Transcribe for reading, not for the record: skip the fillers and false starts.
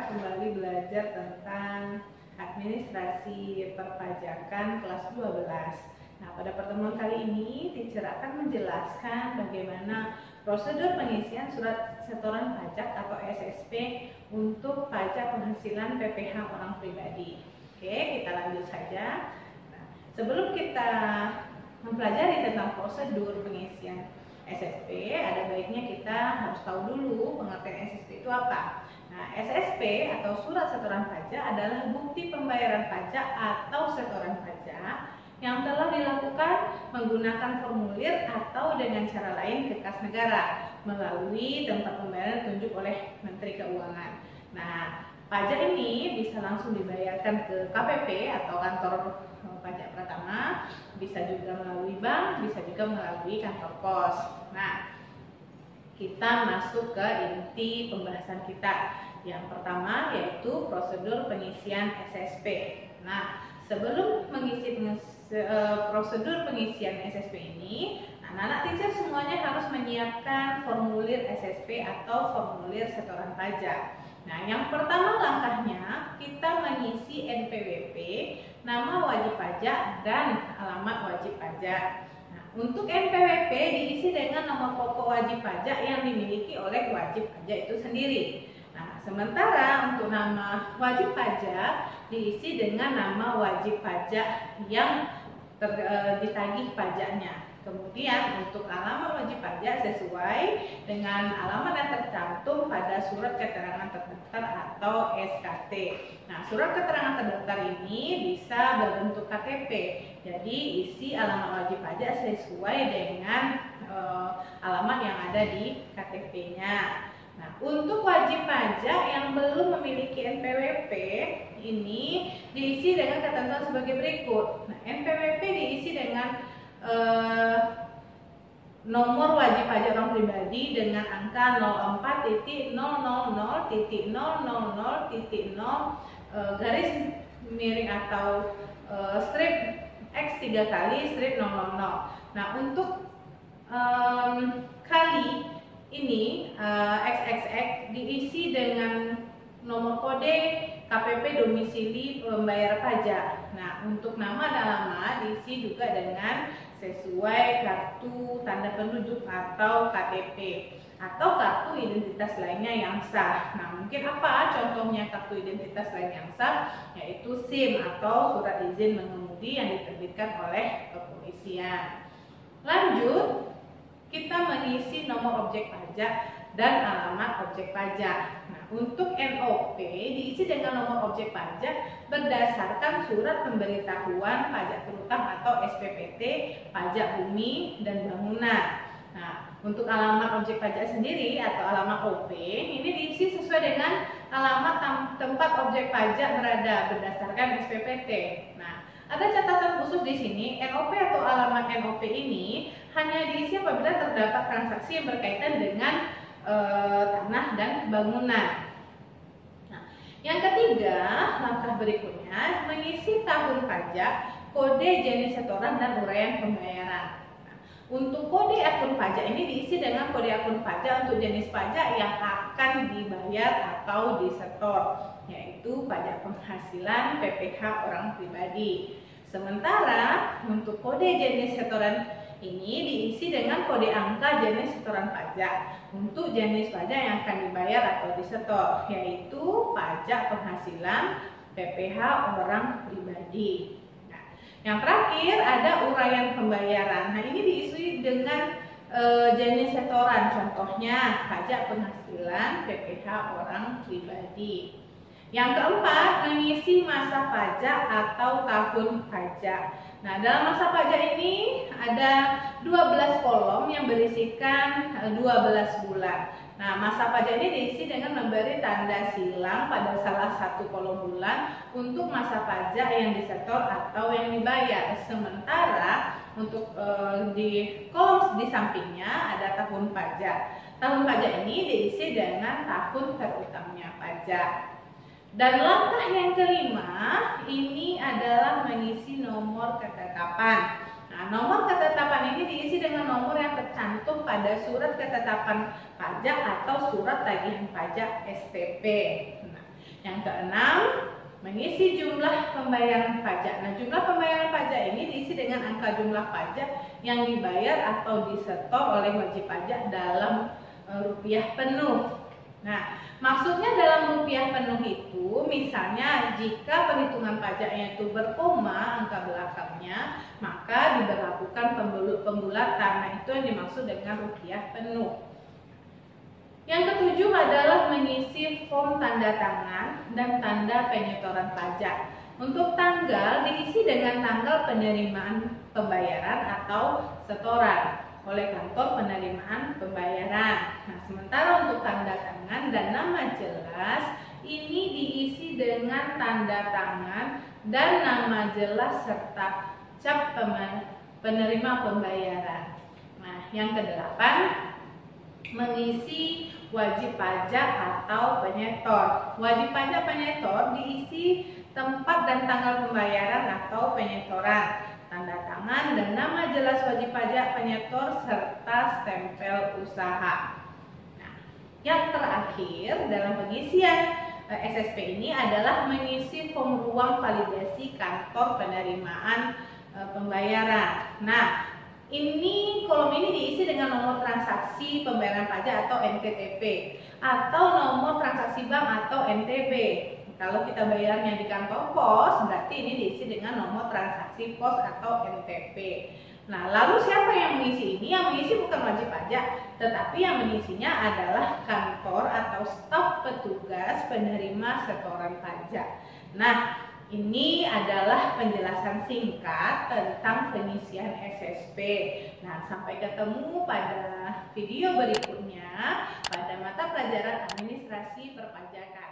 kembali belajar tentang administrasi perpajakan kelas 12. Nah, pada pertemuan kali ini, teacher akan menjelaskan bagaimana prosedur pengisian surat setoran pajak atau SSP untuk pajak penghasilan PPh orang pribadi. Oke, kita lanjut saja. Nah, sebelum kita mempelajari tentang prosedur pengisian SSP, ada baiknya kita harus tahu dulu pengertian SSP itu apa. Nah, SSP atau surat setoran pajak adalah bukti pembayaran pajak atau setoran pajak yang telah dilakukan menggunakan formulir atau dengan cara lain ke kas negara melalui tempat pembayaran ditunjuk oleh Menteri Keuangan. Nah, pajak ini bisa langsung dibayarkan ke KPP atau kantor pajak pertama, bisa juga melalui bank, bisa juga melalui kantor pos. Nah, kita masuk ke inti pembahasan kita. Yang pertama yaitu prosedur pengisian SSP. Nah, sebelum mengisi prosedur pengisian SSP ini, anak-anak teacher semuanya harus menyiapkan formulir SSP atau formulir setoran pajak. Nah, yang pertama langkahnya kita mengisi NPWP, nama wajib pajak dan alamat wajib pajak. Nah, untuk NPWP diisi dengan nomor pokok wajib pajak yang dimiliki oleh wajib pajak itu sendiri. Nah, sementara untuk nama wajib pajak diisi dengan nama wajib pajak yang ditagih pajaknya. Kemudian untuk alamat wajib pajak sesuai dengan alamat yang tercantum pada surat keterangan terdaftar atau SKT. Nah, surat keterangan terdaftar ini bisa berbentuk KTP. Jadi isi alamat wajib pajak sesuai dengan alamat yang ada di KTP-nya. Nah, untuk wajib pajak yang belum memiliki NPWP ini diisi dengan ketentuan sebagai berikut. Nah, NPWP diisi dengan nomor wajib pajak orang pribadi dengan angka 04.000.000.0 garis miring atau strip X 3 kali strip 000. Nah, untuk kali ini XXX diisi dengan nomor kode KPP domisili pembayar pajak. Nah, untuk nama dan alamat diisi juga dengan sesuai kartu tanda penduduk atau KTP atau kartu identitas lainnya yang sah. Nah, mungkin apa contohnya kartu identitas lain yang sah? Yaitu SIM atau surat izin mengemudi yang diterbitkan oleh kepolisian. Lanjut, kita mengisi nomor objek pajak dan alamat objek pajak. Nah, untuk NOP diisi dengan nomor objek pajak berdasarkan surat pemberitahuan pajak terutang atau SPPT, pajak bumi dan bangunan. Nah, untuk alamat objek pajak sendiri atau alamat OP ini diisi sesuai dengan alamat tempat objek pajak berada berdasarkan SPPT. Nah, ada catatan khusus di sini, NOP atau alamat NOP ini hanya diisi apabila terdapat transaksi yang berkaitan dengan tanah dan bangunan. Nah, yang ketiga, langkah berikutnya mengisi tahun pajak, kode jenis setoran dan uraian pembayaran. Nah, untuk kode akun pajak ini diisi dengan kode akun pajak untuk jenis pajak yang akan dibayar atau disetor, yaitu pajak penghasilan PPh orang pribadi. Sementara untuk kode jenis setoran ini diisi dengan kode angka jenis setoran pajak untuk jenis pajak yang akan dibayar atau disetor, yaitu pajak penghasilan PPh orang pribadi. Nah, yang terakhir ada uraian pembayaran. Nah, ini diisi dengan jenis setoran, contohnya pajak penghasilan PPh orang pribadi. Yang keempat, mengisi masa pajak atau tahun pajak. Nah, dalam masa pajak ini ada 12 kolom yang berisikan 12 bulan. Nah, masa pajak ini diisi dengan memberi tanda silang pada salah satu kolom bulan untuk masa pajak yang disetor atau yang dibayar. Sementara untuk di kolom di sampingnya ada tahun pajak. Tahun pajak ini diisi dengan tahun terutangnya pajak. Dan langkah yang kelima ini adalah mengisi nomor ketetapan. Nah, nomor ketetapan ini diisi dengan nomor yang tercantum pada surat ketetapan pajak atau surat tagihan pajak STP. Nah, Yang keenam, mengisi jumlah pembayaran pajak. Nah, jumlah pembayaran pajak ini diisi dengan angka jumlah pajak yang dibayar atau disetor oleh wajib pajak dalam rupiah penuh. Nah, maksudnya dalam rupiah penuh itu, misalnya jika perhitungan pajaknya itu berkoma angka belakangnya, maka diberlakukan pembulatan. Nah, itu yang dimaksud dengan rupiah penuh. Yang ketujuh adalah mengisi form tanda tangan dan tanda penyetoran pajak. Untuk tanggal diisi dengan tanggal penerimaan pembayaran atau setoran oleh kantor penerimaan pembayaran. Nah, sementara untuk tanda tangan dan nama jelas ini diisi dengan tanda tangan dan nama jelas serta cap penerima pembayaran. Nah, yang kedelapan, mengisi wajib pajak atau penyetor. Wajib pajak penyetor diisi tempat dan tanggal pembayaran atau penyetoran, tanda tangan dan nama jelas wajib pajak penyetor serta stempel usaha. Nah, yang terakhir dalam pengisian SSP ini adalah mengisi form ruang validasi kantor penerimaan pembayaran. Nah, kolom ini diisi dengan nomor transaksi pembayaran pajak atau NTTP atau nomor transaksi bank atau NTB. Kalau kita bayarnya di kantor pos, berarti ini diisi dengan nomor transaksi pos atau NTP. Nah, lalu siapa yang mengisi ini? Yang mengisi bukan wajib pajak, tetapi yang mengisinya adalah kantor atau staf petugas penerima setoran pajak. Nah, ini adalah penjelasan singkat tentang pengisian SSP. Nah, sampai ketemu pada video berikutnya pada mata pelajaran administrasi perpajakan.